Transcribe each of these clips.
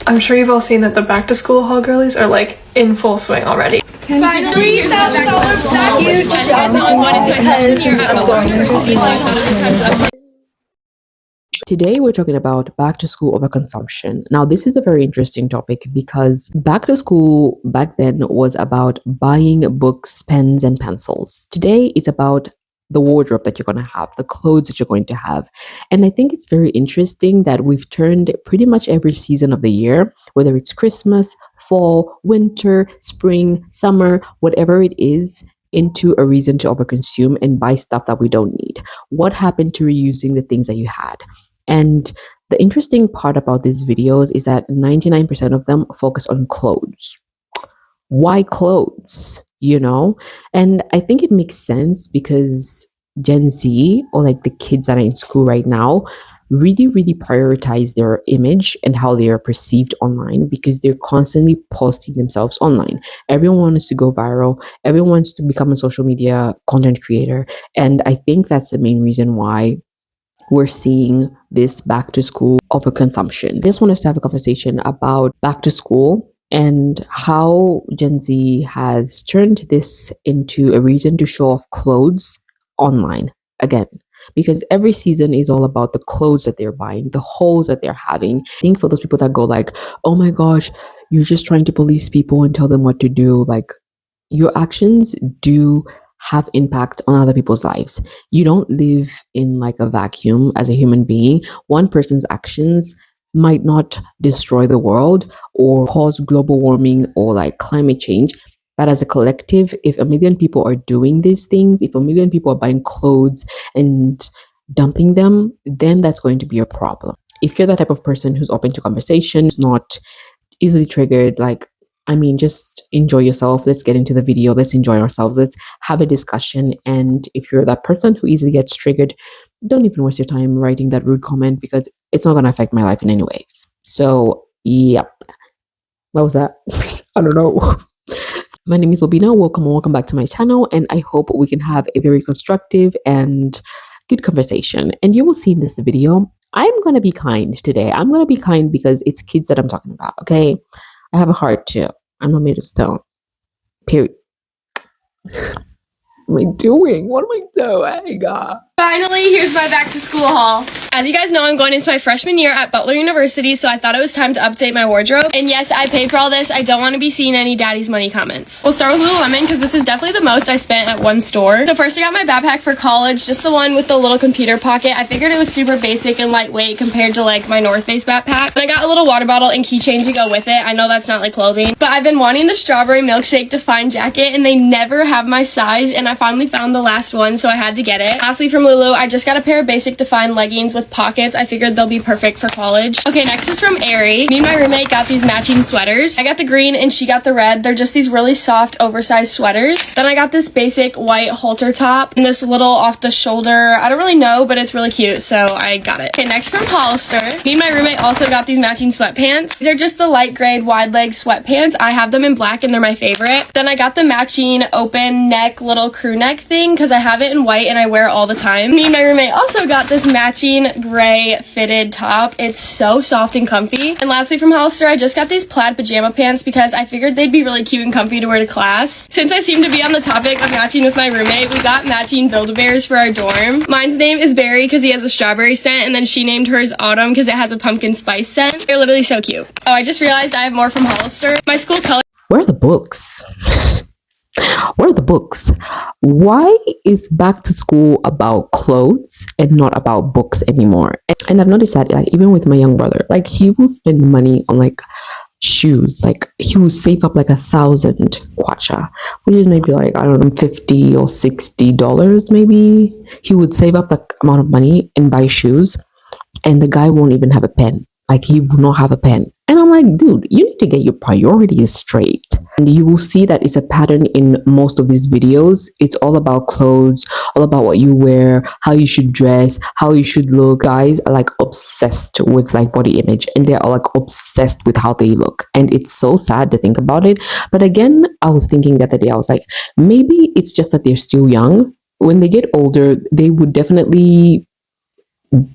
I'm sure you've all seen that the back to school haul girlies are like in full swing already. Finally, $3,000 back. Huge Today we're talking about back to school overconsumption. Now this is a very interesting topic because back to school back then was about buying books, pens, and pencils. Today it's about the wardrobe that you're going to have, the clothes that you're going to have. And I think it's very interesting that we've turned pretty much every season of the year, whether it's Christmas, fall, winter, spring, summer, whatever it is, into a reason to overconsume and buy stuff that we don't need. What happened to reusing the things that you had? And the interesting part about these videos is that 99% of them focus on clothes. Why clothes? You know? And I think it makes sense because Gen Z, or like the kids that are in school right now, really prioritize their image and how they are perceived online because they're constantly posting themselves online. Everyone wants to go viral. Everyone wants to become a social media content creator. And I think that's the main reason why we're seeing this back to school overconsumption. I just want us to have a conversation about back to school and how Gen Z has turned this into a reason to show off clothes online again. Because every season is all about the clothes that they're buying, the hauls that they're having. I think for those people that go like, oh my gosh, you're just trying to police people and tell them what to do. Like, your actions do have impact on other people's lives. You don't live in like a vacuum as a human being. One person's actions might not destroy the world or cause global warming or like climate change. But as a collective, if a million people are doing these things, if a million people are buying clothes and dumping them, then that's going to be a problem. If you're the type of person who's open to conversations, not easily triggered, like, I mean, just enjoy yourself. Let's get into the video. Let's enjoy ourselves. Let's have a discussion. And if you're that person who easily gets triggered, don't even waste your time writing that rude comment because it's not going to affect my life in any ways. So, yep. What was that? I don't know. My name is Bobina. Welcome back to my channel. And I hope we can have a very constructive and good conversation. And you will see in this video, I'm going to be kind today. I'm going to be kind because it's kids that I'm talking about, okay? I have a heart too. I'm not made of stone. Period. What am I doing? What am I doing? Finally, here's my back to school haul. As you guys know, I'm going into my freshman year at Butler University, so I thought it was time to update my wardrobe. And yes, I paid for all this. I don't want to be seeing any daddy's money comments. We'll start with Lululemon because this is definitely the most I spent at one store. So first I got my backpack for college, just the one with the little computer pocket. I figured it was super basic and lightweight compared to like my North Face backpack. And I got a little water bottle and keychain to go with it. I know that's not like clothing, but I've been wanting the strawberry milkshake Define jacket and they never have my size, and I finally found the last one, so I had to get it. Lastly, from Lulu, I just got a pair of basic Define leggings with pockets. I figured they'll be perfect for college. Okay, next is from Aerie. Me and my roommate got these matching sweaters. I got the green and she got the red. They're just these really soft, oversized sweaters. Then I got this basic white halter top and this little off the shoulder. I don't really know, but it's really cute, so I got it. Okay, next from Hollister. Me and my roommate also got these matching sweatpants. These are just the light grade wide leg sweatpants. I have them in black and they're my favorite. Then I got the matching open neck little crew neck thing because I have it in white and I wear it all the time. Me and my roommate also got this matching gray fitted top. It's so soft and comfy. And lastly from Hollister, I just got these plaid pajama pants because I figured they'd be really cute and comfy to wear to class. Since I seem to be on the topic of matching with my roommate, we got matching Build-A-Bears for our dorm. Mine's name is Berry because he has a strawberry scent, and then she named hers Autumn because it has a pumpkin spice scent. They're literally so cute. Oh, I just realized I have more from Hollister. My school color. Where are the books? Where are the books? Why is back to school about clothes and not about books anymore? And I've noticed that, like, even with my young brother, like, he will spend money on like shoes. Like, he will save up like 1,000 kwacha, which is maybe like, I don't know, $50 or $60 maybe. He would save up that amount of money and buy shoes, and the guy won't even have a pen. Like, he will not have a pen. And I'm like, dude, you need to get your priorities straight. And you will see that it's a pattern in most of these videos. It's all about clothes, all about what you wear, how you should dress, how you should look. Guys are like obsessed with like body image, and they're all like obsessed with how they look. And it's so sad to think about it. But again, I was thinking the other day, I was like, maybe it's just that they're still young. When they get older, they would definitely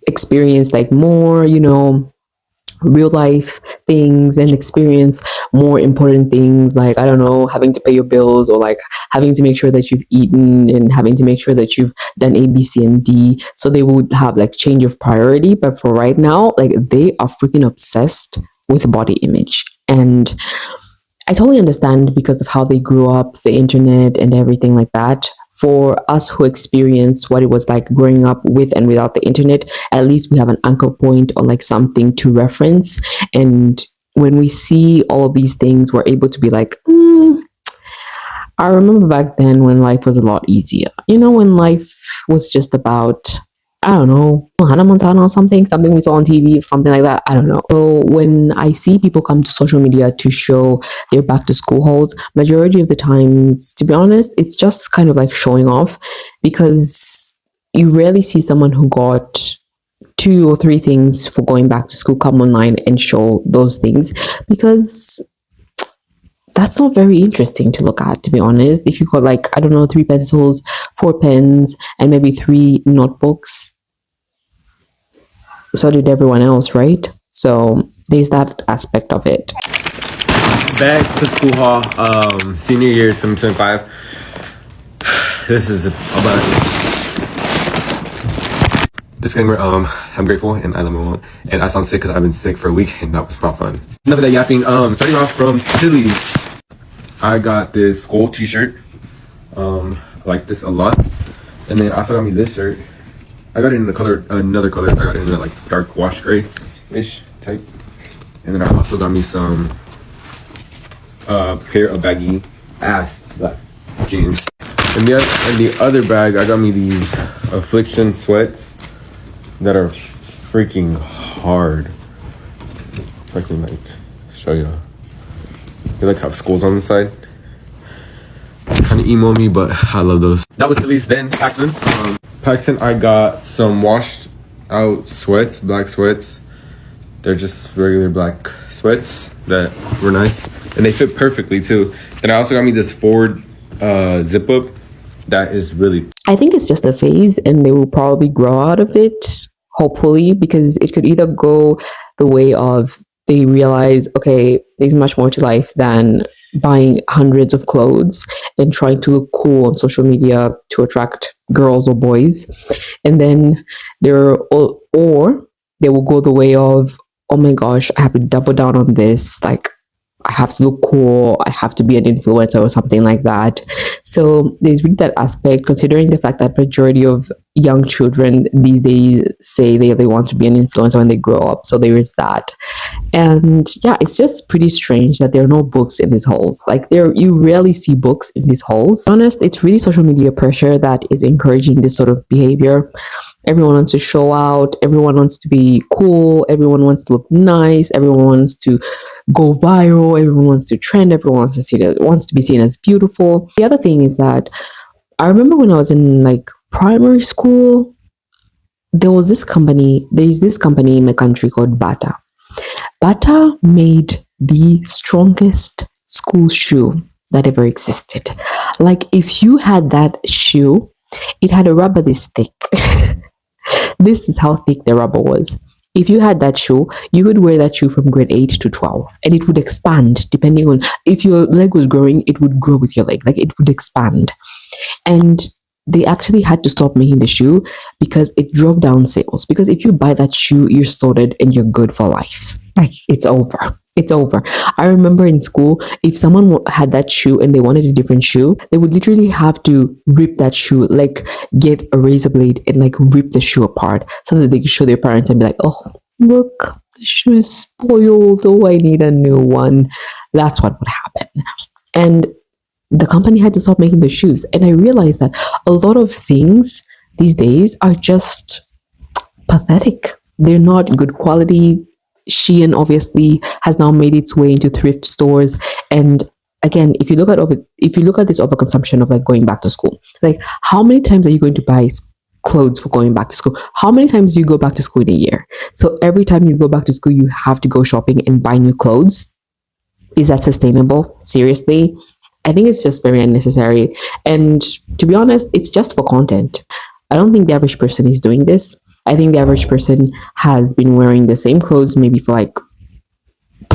experience like more, you know, real life things and experience more important things, like, I don't know, having to pay your bills, or like having to make sure that you've eaten and having to make sure that you've done A, B, C, and D. So they would have like change of priority. But for right now, like, they are freaking obsessed with body image. And I totally understand because of how they grew up, the internet and everything like that. For us who experienced what it was like growing up with and without the internet, at least we have an anchor point or like something to reference. And when we see all of these things, we're able to be like, I remember back then when life was a lot easier. You know, when life was just about, I don't know, Hannah Montana or something we saw on TV, something like that. I don't know. So when I see people come to social media to show their back to school hauls, majority of the times, to be honest, it's just kind of like showing off, because you rarely see someone who got 2 or 3 things for going back to school come online and show those things, because that's not very interesting to look at, to be honest. If you got like, I don't know, 3 pencils, 4 pens, and maybe 3 notebooks, so did everyone else, right? So there's that aspect of it. Back to school hall, senior year 2025. This is about disclaimer. I'm grateful and I love my mom. And I sound sick because I've been sick for a week and that was not fun. Enough of that yapping. Starting off from Chili's, I got this school t-shirt. I like this a lot. And then I also got me this shirt. I got it in the color, another color. I got it in the like dark wash gray-ish type. And then I also got me some pair of baggy ass black jeans. And the other bag, I got me these Affliction sweats that are freaking hard. If I can like show you. They like have skulls on the side. It's kind of emo me, but I love those. That was at least then Paxton. Paxton, I got some washed out sweats, black sweats. They're just regular black sweats that were nice. And they fit perfectly too. Then I also got me this Ford zip up that is really... I think it's just a phase and they will probably grow out of it, hopefully, because it could either go the way of they realize, okay, there's much more to life than buying hundreds of clothes and trying to look cool on social media to attract girls or boys. And then or they will go the way of, oh my gosh, I have to double down on this. Like, I have to look cool. I have to be an influencer or something like that. So there's really that aspect, considering the fact that majority of young children these days say they want to be an influencer when they grow up. So there is that. And yeah, it's just pretty strange that there are no books in these halls. Like, you rarely see books in these halls. To be honest, it's really social media pressure that is encouraging this sort of behavior. Everyone wants to show out. Everyone wants to be cool. Everyone wants to look nice. Everyone wants to go viral. Everyone wants to trend. Everyone wants to be seen as beautiful. The other thing is that I remember when I was in like primary school, there's this company in my country called Bata. Bata made the strongest school shoe that ever existed. Like, if you had that shoe, it had a rubber this thick. This is how thick the rubber was. If you had that shoe, you could wear that shoe from grade 8 to 12 and it would expand depending on if your leg was growing, it would grow with your leg, like it would expand. And they actually had to stop making the shoe because it drove down sales. Because if you buy that shoe, you're sorted and you're good for life. Like, it's over. It's over. I remember in school, if someone had that shoe and they wanted a different shoe, they would literally have to rip that shoe, like get a razor blade and like rip the shoe apart so that they could show their parents and be like, oh, look, the shoe is spoiled. Oh, I need a new one. That's what would happen. And the company had to stop making the shoes. And I realized that a lot of things these days are just pathetic. They're not good quality. Shein obviously has now made its way into thrift stores. And again, if you look at this overconsumption of like going back to school, like, how many times are you going to buy clothes for going back to school? How many times do you go back to school in a year? So every time you go back to school, you have to go shopping and buy new clothes. Is that sustainable? Seriously? I think it's just very unnecessary. And to be honest, it's just for content. I don't think the average person is doing this. I think the average person has been wearing the same clothes maybe for like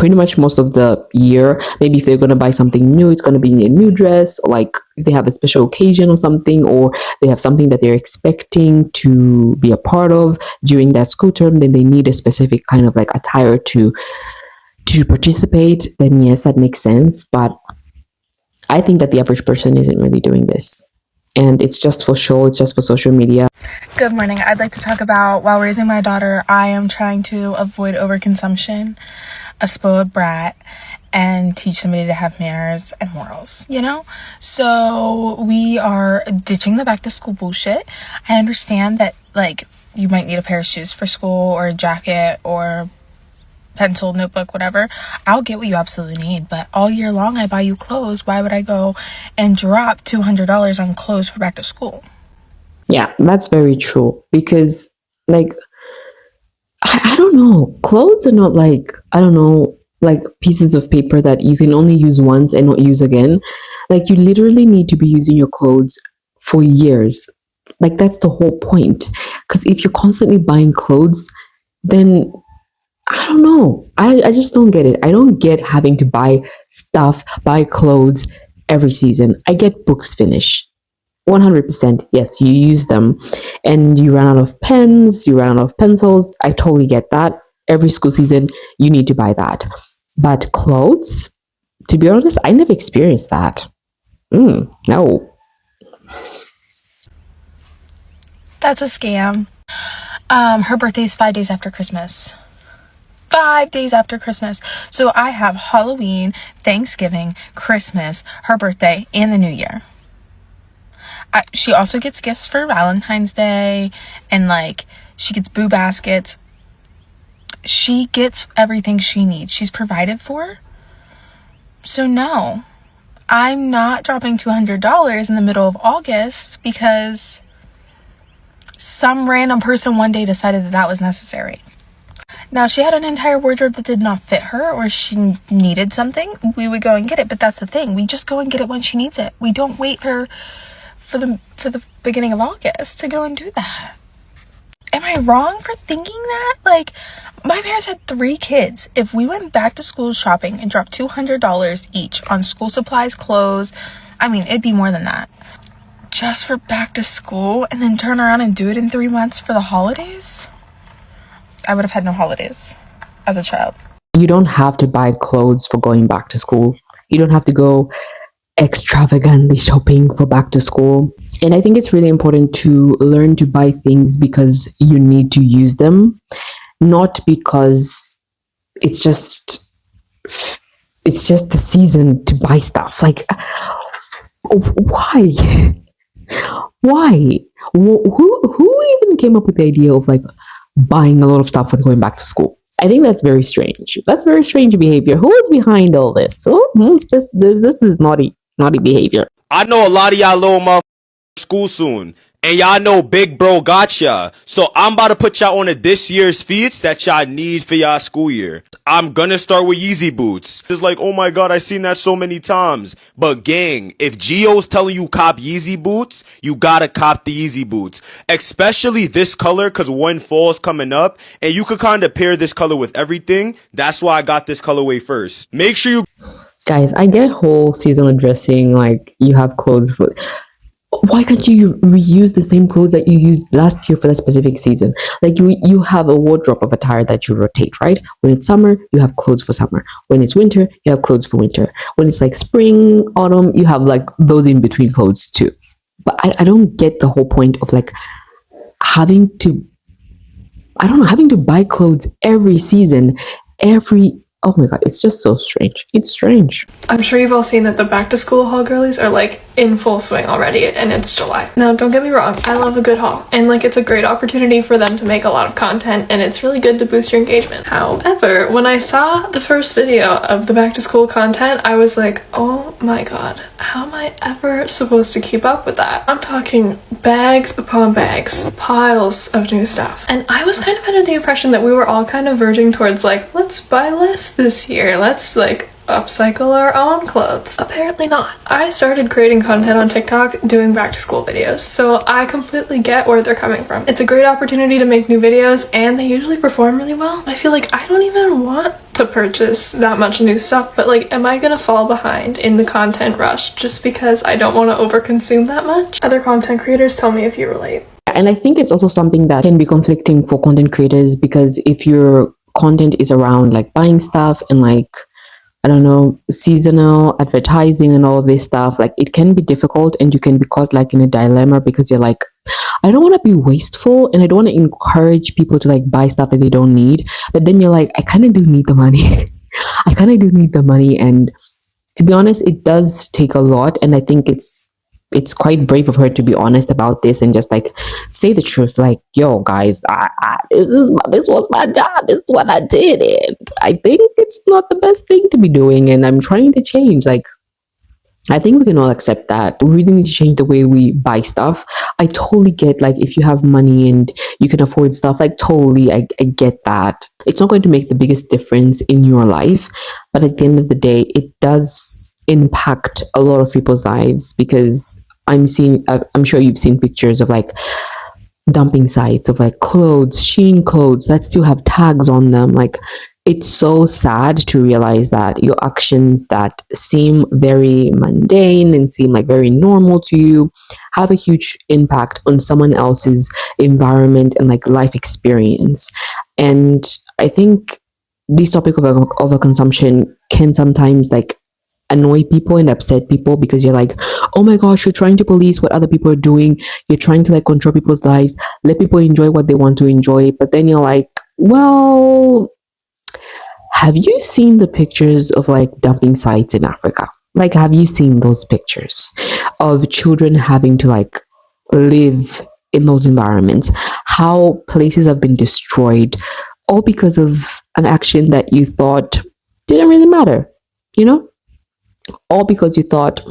pretty much most of the year. Maybe if they're going to buy something new, it's going to be a new dress, or like if they have a special occasion or something, or they have something that they're expecting to be a part of during that school term, then they need a specific kind of like attire to participate. Then yes, that makes sense. But I think that the average person isn't really doing this, and it's just for show, it's just for social media. Good morning. I'd like to talk about, while raising my daughter, I am trying to avoid overconsumption, a spoiled brat, and teach somebody to have manners and morals, you know? So we are ditching the back to school bullshit. I understand that, like, you might need a pair of shoes for school, or a jacket, or pencil, notebook, whatever. I'll get what you absolutely need, but all year long I buy you clothes. Why would I go and drop $200 on clothes for back to school? Yeah, that's very true. Because, like, I don't know. Clothes are not like, I don't know, like pieces of paper that you can only use once and not use again. Like, you literally need to be using your clothes for years. Like, that's the whole point. Because if you're constantly buying clothes, then I don't know. I just don't get it. I don't get having to buy stuff, buy clothes every season. I get books finished. 100%, yes, you use them and you run out of pens, you run out of pencils. I totally get that. Every school season, you need to buy that. But clothes, to be honest, I never experienced that. No. That's a scam. Her birthday's 5 days after Christmas. 5 days after Christmas. So I have Halloween, Thanksgiving, Christmas, her birthday, and the New Year. She also gets gifts for Valentine's Day, and like she gets boo baskets. She gets everything she needs. She's provided for. So no, I'm not dropping $200 in the middle of August because some random person one day decided that that was necessary. Now, she had an entire wardrobe that did not fit her, or she needed something, we would go and get it. But that's the thing, we just go and get it when she needs it. We don't wait for the beginning of August to go and do that. Am I wrong for thinking that? Like, my parents had 3 kids. If we went back to school shopping and dropped $200 each on school supplies, clothes, I mean, it'd be more than that. Just for back to school, and then turn around and do it in 3 months for the holidays? I would have had no holidays as a child. You don't have to buy clothes for going back to school. You don't have to go extravagantly shopping for back to school. And I think it's really important to learn to buy things because you need to use them, not because it's just the season to buy stuff. Like, why? Why? Who even came up with the idea of like buying a lot of stuff when going back to school? I think that's very strange. That's very strange behavior. Who is behind all this? This is naughty behavior. I know a lot of y'all little motherfuckers school soon, and y'all know big bro gotcha. So I'm about to put y'all on to this year's feats that y'all need for y'all school year. I'm gonna start with Yeezy boots. It's like, oh my god, I seen that so many times. But gang, if Gio's telling you cop Yeezy boots, you gotta cop the Yeezy boots. Especially this color, cause when fall's coming up, and you could kinda pair this color with everything. That's why I got this colorway first. Make sure you... Guys, I get whole seasonal dressing, like you have clothes for... Why can't you reuse the same clothes that you used last year for that specific season? Like you have a wardrobe of attire that you rotate, right? When it's summer, you have clothes for summer. When it's winter, you have clothes for winter. When it's like spring, autumn, you have like those in between clothes too. But I don't get the whole point of like having to buy clothes every season, oh my god, it's just so strange. It's strange. I'm sure you've all seen that the back to school haul girlies are like in full swing already, and it's July. Now, don't get me wrong, I love a good haul, and like it's a great opportunity for them to make a lot of content, and it's really good to boost your engagement. However, when I saw the first video of the back to school content, I was like, oh my god, how am I ever supposed to keep up with that? I'm talking bags upon bags, piles of new stuff. And I was kind of under the impression that we were all kind of verging towards like, let's buy less this year. Let's like upcycle our own clothes? Apparently not. I started creating content on TikTok doing back to school videos, so I completely get where they're coming from. It's a great opportunity to make new videos and they usually perform really well. I feel like I don't even want to purchase that much new stuff, but like, am I gonna fall behind in the content rush just because I don't want to overconsume that much? Other content creators, tell me if you relate. And I think it's also something that can be conflicting for content creators, because if your content is around like buying stuff and like, I don't know, seasonal advertising and all of this stuff, like it can be difficult and you can be caught like in a dilemma, because you're like, I don't want to be wasteful and I don't want to encourage people to like buy stuff that they don't need. But then you're like, I kind of do need the money. I kind of do need the money. And to be honest, it does take a lot. And I think it's quite brave of her to be honest about this and just like say the truth, like, yo guys, this was my job, this is what I did, and I think it's not the best thing to be doing and I'm trying to change. Like, I think we can all accept that we really need to change the way we buy stuff. I totally get, like, if you have money and you can afford stuff, like totally I get that. It's not going to make the biggest difference in your life, but at the end of the day it does impact a lot of people's lives, because I'm sure you've seen pictures of like dumping sites of like clothes, Shein clothes that still have tags on them. Like, it's so sad to realize that your actions that seem very mundane and seem like very normal to you have a huge impact on someone else's environment and like life experience. And I think this topic of overconsumption can sometimes like annoy people and upset people, because you're like, oh my gosh, you're trying to police what other people are doing, you're trying to like control people's lives, let people enjoy what they want to enjoy. But then you're like, well, have you seen the pictures of like dumping sites in Africa? Like, have you seen those pictures of children having to like live in those environments? How places have been destroyed, all because of an action that you thought didn't really matter, you know? All because you thought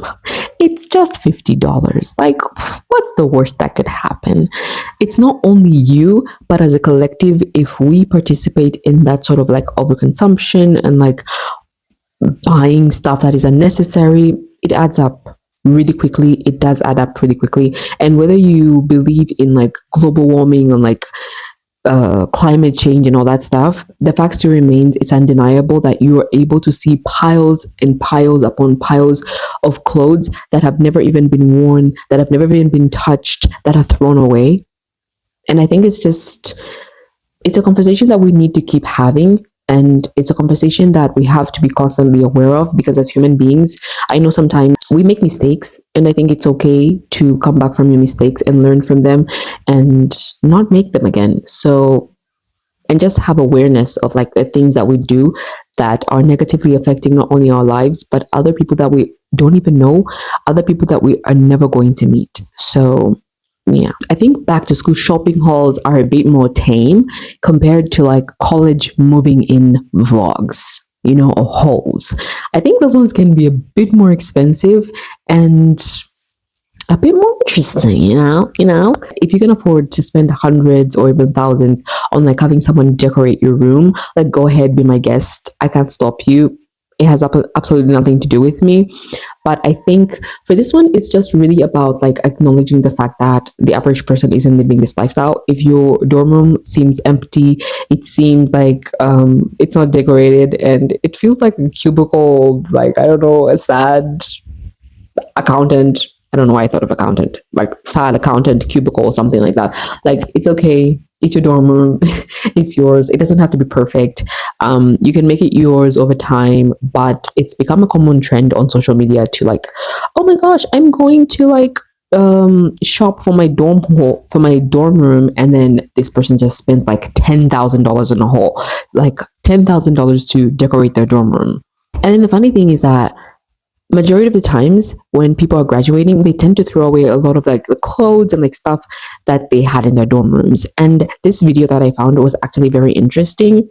it's just $50. Like, what's the worst that could happen? It's not only you, but as a collective, if we participate in that sort of like overconsumption and like buying stuff that is unnecessary, it adds up really quickly. It does add up really quickly. And whether you believe in like global warming and like climate change and all that stuff, the fact still remains, it's undeniable that you are able to see piles and piles upon piles of clothes that have never even been worn, that have never even been touched, that are thrown away. And I think it's a conversation that we need to keep having. And it's a conversation that we have to be constantly aware of, because as human beings, I know sometimes we make mistakes, and I think it's okay to come back from your mistakes and learn from them and not make them again. So, and just have awareness of like the things that we do that are negatively affecting not only our lives, but other people that we don't even know, other people that we are never going to meet. So yeah, I think back to school shopping hauls are a bit more tame compared to like college moving in vlogs, you know, or hauls. I think those ones can be a bit more expensive and a bit more interesting, you know. If you can afford to spend hundreds or even thousands on like having someone decorate your room, like, go ahead, be my guest. I can't stop you. It has absolutely nothing to do with me. But I think for this one, it's just really about like acknowledging the fact that the average person isn't living this lifestyle. If your dorm room seems empty, it seems like it's not decorated, and it feels like a cubicle, like, I don't know, a sad accountant. I don't know why I thought of accountant, like sad accountant cubicle or something like that. Like, it's okay. It's your dorm room. It's yours. It doesn't have to be perfect. You can make it yours over time, but it's become a common trend on social media to like, oh my gosh, I'm going to like shop for my dorm room, and then this person just spent like $10,000 in a haul, like $10,000 to decorate their dorm room. And then the funny thing is that majority of the times when people are graduating, they tend to throw away a lot of like the clothes and like stuff that they had in their dorm rooms. And this video that I found was actually very interesting.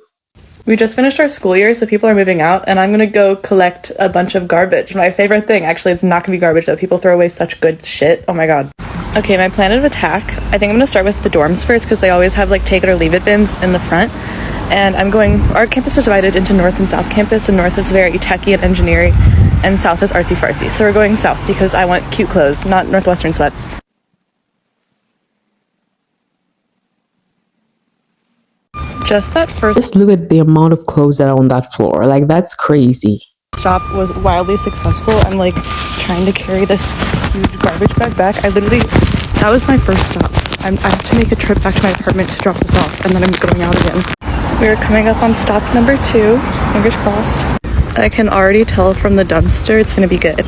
We just finished our school year, so people are moving out, and I'm gonna go collect a bunch of garbage. My favorite thing, actually, it's not gonna be garbage though. People throw away such good shit. Oh my god. Okay, my plan of attack. I think I'm gonna start with the dorms first, because they always have like take it or leave it bins in the front. and our campus is divided into North and South campus, and North is very techy and engineering, and South is artsy fartsy. So we're going South because I want cute clothes, not Northwestern sweats. Just that first Just look at the amount of clothes that are on that floor. Like, that's crazy. stop was wildly successful. I'm like trying to carry this huge garbage bag back. That was my first stop. I have to make a trip back to my apartment to drop this off, and then I'm going out again. We're coming up on stop number 2. Fingers crossed. I can already tell from the dumpster it's gonna be good.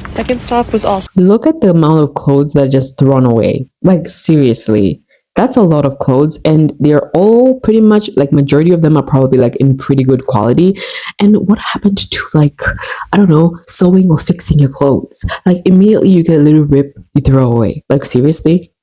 Second stop was also Look at the amount of clothes that are just thrown away. Like, seriously. That's a lot of clothes, and they're all pretty much, like, majority of them are probably like in pretty good quality. And what happened to, like, I don't know, sewing or fixing your clothes? Like, immediately you get a little rip, you throw away. Like, seriously?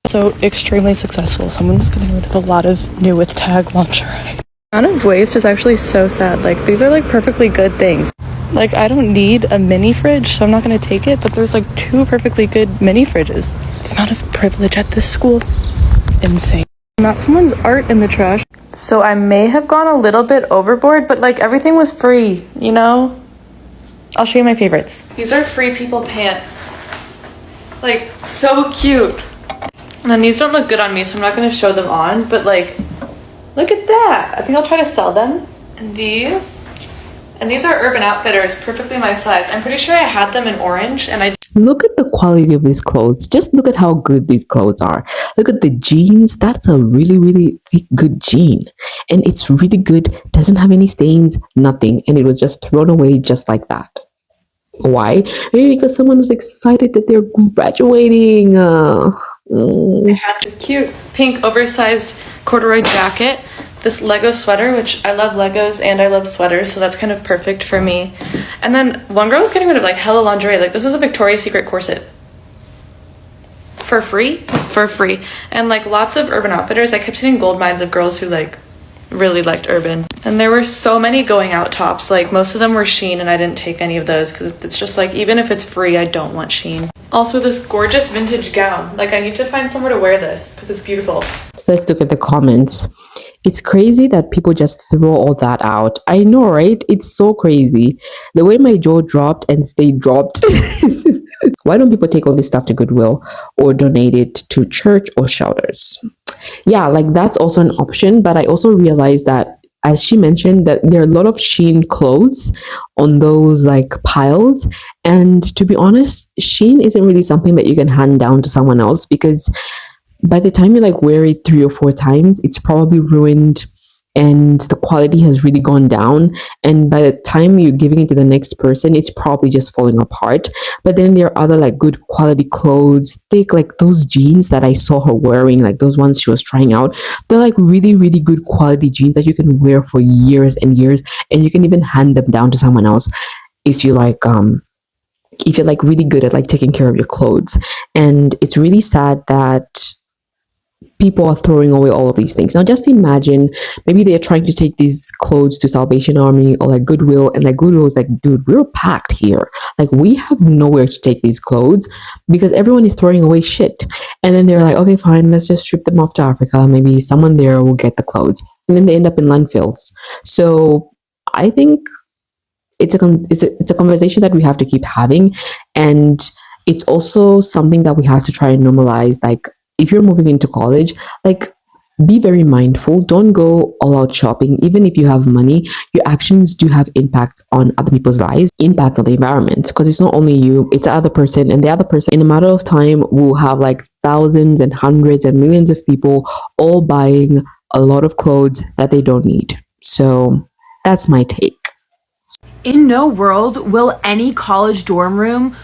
so extremely successful. Someone was getting rid of a lot of new with tag lingerie. The amount of waste is actually so sad. Like, these are like perfectly good things. Like, I don't need a mini fridge, so I'm not gonna take it, but there's like 2 perfectly good mini fridges. The amount of privilege at this school, insane. Not someone's art in the trash. So I may have gone a little bit overboard, but like everything was free, you know? I'll show you my favorites. These are Free People pants. Like, so cute. And then these don't look good on me, so I'm not gonna show them on, but like, look at that. I think I'll try to sell them. And these are Urban Outfitters, perfectly my size. I'm pretty sure I had them in orange, and I Look at the quality of these clothes. Just look at how good these clothes are. Look at the jeans. That's a really, really thick, good jean. And it's really good. Doesn't have any stains, nothing. And it was just thrown away just like that. Why? Maybe because someone was excited that they're graduating. I had this cute pink oversized corduroy jacket, this Lego sweater, which I love Legos and I love sweaters, so that's kind of perfect for me. And then one girl was getting rid of like hella lingerie. Like, this is a Victoria's Secret corset. For free. And like lots of Urban Outfitters. I kept hitting gold mines of girls who like really liked Urban. And there were so many going out tops. Like, most of them were Shein, and I didn't take any of those because it's just like, even if it's free, I don't want Shein. Also, this gorgeous vintage gown. Like, I need to find somewhere to wear this because it's beautiful. Let's look at the comments. It's crazy that people just throw all that out. I know, right? It's so crazy. The way my jaw dropped and stayed dropped. Why don't people take all this stuff to Goodwill or donate it to church or shelters? Yeah, like, that's also an option. But I also realized that, as she mentioned, that there are a lot of Shein clothes on those like piles. And to be honest, Shein isn't really something that you can hand down to someone else, because by the time you like wear it 3 or 4 times, it's probably ruined and the quality has really gone down. And by the time you're giving it to the next person, it's probably just falling apart. But then there are other like good quality clothes. Take like those jeans that I saw her wearing, like those ones she was trying out. They're like really, really good quality jeans that you can wear for years and years, and you can even hand them down to someone else if you like if you're like really good at like taking care of your clothes. And it's really sad that people are throwing away all of these things. Now just imagine, maybe they're trying to take these clothes to Salvation Army or like Goodwill, and like Goodwill is like, dude, we're packed here. Like, we have nowhere to take these clothes because everyone is throwing away shit. And then they're like, okay, fine, let's just ship them off to Africa. Maybe someone there will get the clothes. And then they end up in landfills. So I think it's a conversation that we have to keep having. And it's also something that we have to try and normalize. Like, if you're moving into college, like, be very mindful. Don't go all out shopping. Even if you have money, your actions do have impact on other people's lives, impact on the environment, because it's not only you, it's the other person. And the other person, in a matter of time, will have like thousands and hundreds and millions of people all buying a lot of clothes that they don't need. So that's my take. In no world will any college dorm room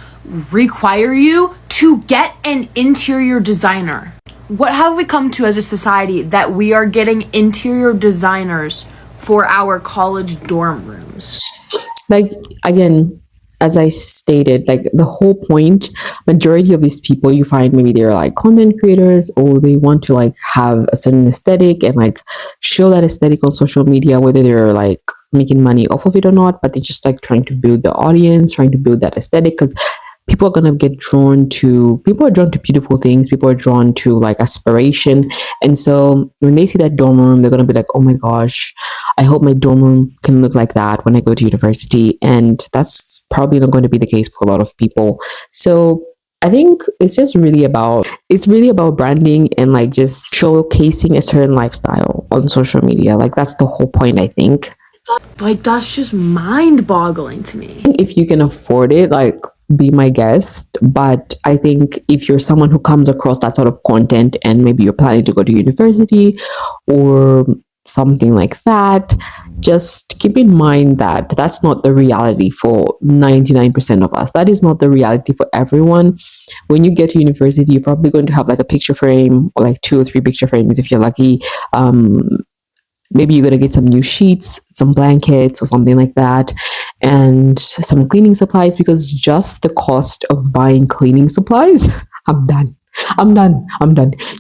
require you to get an interior designer. What have we come to as a society that we are getting interior designers for our college dorm rooms? Like, again, as I stated, like, the whole point, majority of these people you find, maybe they're like content creators, or they want to like have a certain aesthetic and like show that aesthetic on social media, whether they're like making money off of it or not, but they're just like trying to build the audience, trying to build that aesthetic. Because people are going to get drawn to, people are drawn to beautiful things, people are drawn to like aspiration. And so when they see that dorm room, they're going to be like, oh my gosh, I hope my dorm room can look like that when I go to university. And that's probably not going to be the case for a lot of people. So I think it's really about branding and like just showcasing a certain lifestyle on social media. Like that's the whole point, I think. Like, that's just mind-boggling to me. If you can afford it, like be my guest. But I think if you're someone who comes across that sort of content and maybe you're planning to go to university or something like that, just keep in mind that that's not the reality for 99% of us. That is not the reality for everyone. When you get to university, you're probably going to have like a picture frame or like 2 or 3 picture frames if you're lucky. Maybe you're going to get some new sheets, some blankets or something like that, and some cleaning supplies, because just the cost of buying cleaning supplies, I'm done.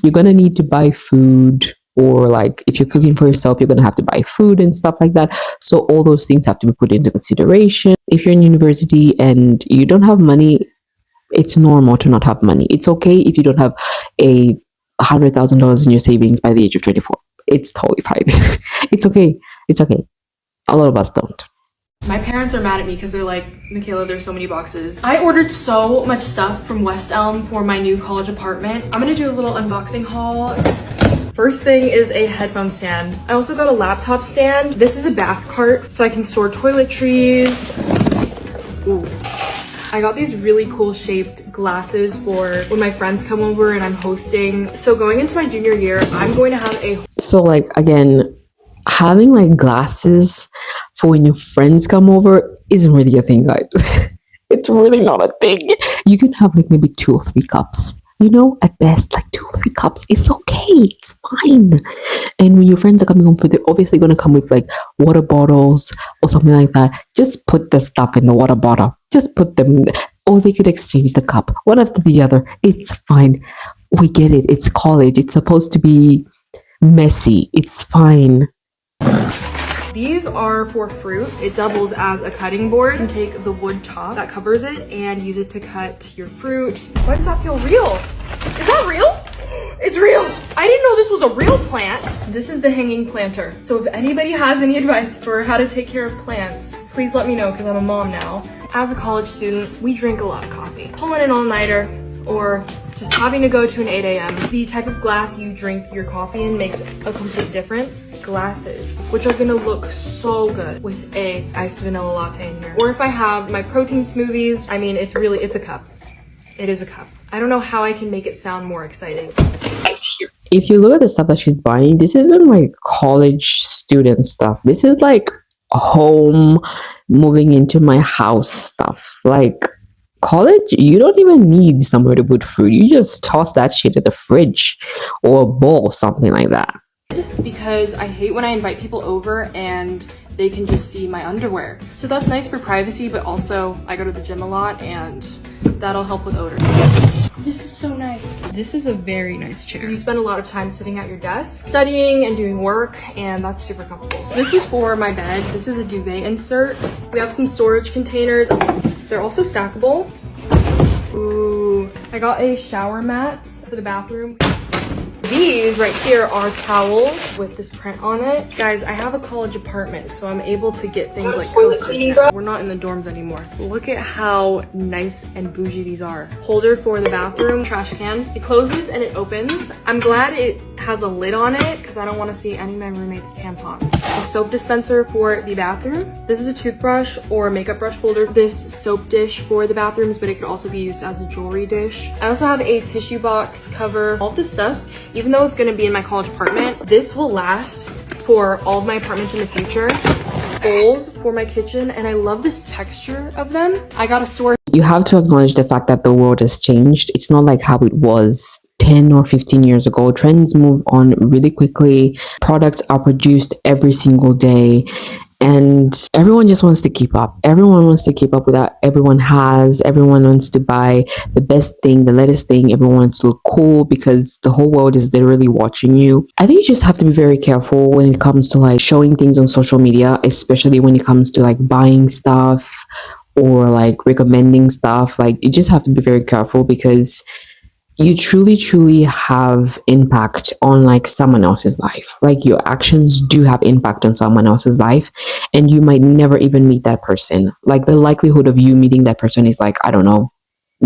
You're going to need to buy food, or like if you're cooking for yourself, you're going to have to buy food and stuff like that. So all those things have to be put into consideration. If you're in university and you don't have money, it's normal to not have money. It's okay if you don't have $100,000 in your savings by the age of 24. It's totally fine. It's okay. A lot of us don't. My parents are mad at me because they're like, Michaela, there's so many boxes. I ordered so much stuff from West Elm for my new college apartment. I'm gonna do a little unboxing haul. First thing is a headphone stand. I also got a laptop stand. This is a bath cart so I can store toiletries. Ooh. I got these really cool shaped glasses for when my friends come over and I'm hosting. So going into my junior year, I'm going to have a... So like, again, having like glasses for when your friends come over isn't really a thing, guys. It's really not a thing. You can have like maybe 2 or 3 cups. You know, at best, like 2 or 3 cups. It's okay. It's fine. And when your friends are coming home, they're obviously going to come with like water bottles or something like that. Just put the stuff in the water bottle. Just put them, or they could exchange the cup, one after the other. It's fine. We get it. It's college. It's supposed to be messy. It's fine. These are for fruit. It doubles as a cutting board. You can take the wood top that covers it and use it to cut your fruit. Why does that feel real? Is that real? It's real. I didn't know this was a real plant. This is the hanging planter. So if anybody has any advice for how to take care of plants, please let me know because I'm a mom now. As a college student, we drink a lot of coffee. Pulling an all-nighter or just having to go to an 8 a.m. The type of glass you drink your coffee in makes a complete difference. Glasses, which are gonna look so good with a iced vanilla latte in here. Or if I have my protein smoothies, I mean, it's a cup. It is a cup. I don't know how I can make it sound more exciting. If you look at the stuff that she's buying, this isn't like college student stuff. This is like home, moving into my house stuff. Like, college, you don't even need somewhere to put food. You just toss that shit in the fridge or a bowl, something like that. Because I hate when I invite people over and they can just see my underwear. So that's nice for privacy, but also I go to the gym a lot and that'll help with odor. This is so nice. This is a very nice chair. You spend a lot of time sitting at your desk, studying and doing work, and that's super comfortable. So this is for my bed. This is a duvet insert. We have some storage containers. They're also stackable. Ooh, I got a shower mat for the bathroom. These right here are towels with this print on it. Guys, I have a college apartment, so I'm able to get things like coasters now. We're not in the dorms anymore. Look at how nice and bougie these are. Holder for the bathroom, trash can. It closes and it opens. I'm glad it has a lid on it because I don't want to see any of my roommates' tampons. A soap dispenser for the bathroom. This is a toothbrush or makeup brush holder. This soap dish for the bathrooms, but it could also be used as a jewelry dish. I also have a tissue box cover. All this stuff, even though it's going to be in my college apartment, this will last for all of my apartments in the future. Bowls for my kitchen, and I love this texture of them. I got a sword. You have to acknowledge the fact that the world has changed. It's not like how it was 10 or 15 years ago. Trends move on really quickly. Products are produced every single day. And everyone just wants to keep up. Everyone wants to keep up with that. Everyone wants to buy the best thing, the latest thing. Everyone wants to look cool because the whole world is literally watching you. I think you just have to be very careful when it comes to like showing things on social media, especially when it comes to like buying stuff or like recommending stuff. Like you just have to be very careful because you truly have impact on like someone else's life. Like your actions do have impact on someone else's life, and you might never even meet that person. Like the likelihood of you meeting that person is like, I don't know,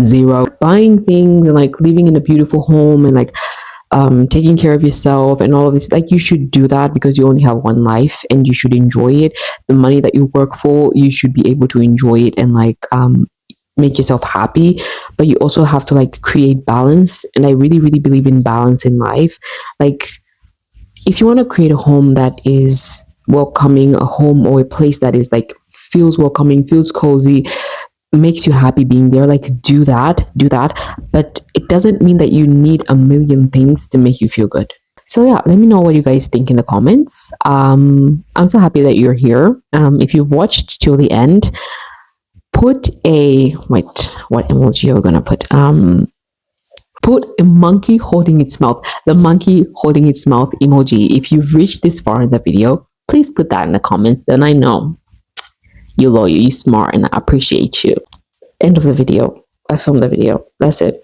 zero. Buying things and like living in a beautiful home and like taking care of yourself and all of this, like you should do that because you only have one life and you should enjoy it. The money that you work for, you should be able to enjoy it and like make yourself happy, but you also have to like create balance. And I really believe in balance in life. Like if you want to create a home that is welcoming, a home or a place that is like feels welcoming, feels cozy, makes you happy being there, like do that, but it doesn't mean that you need a million things to make you feel good. So yeah, let me know what you guys think in the comments. I'm so happy that you're here. If you've watched till the end, put a what emoji are we gonna put? Put a monkey holding its mouth, the monkey holding its mouth emoji. If you've reached this far in the video, please put that in the comments. Then I know you're loyal, you're smart, and I appreciate you. End of the video. I filmed the video. That's it.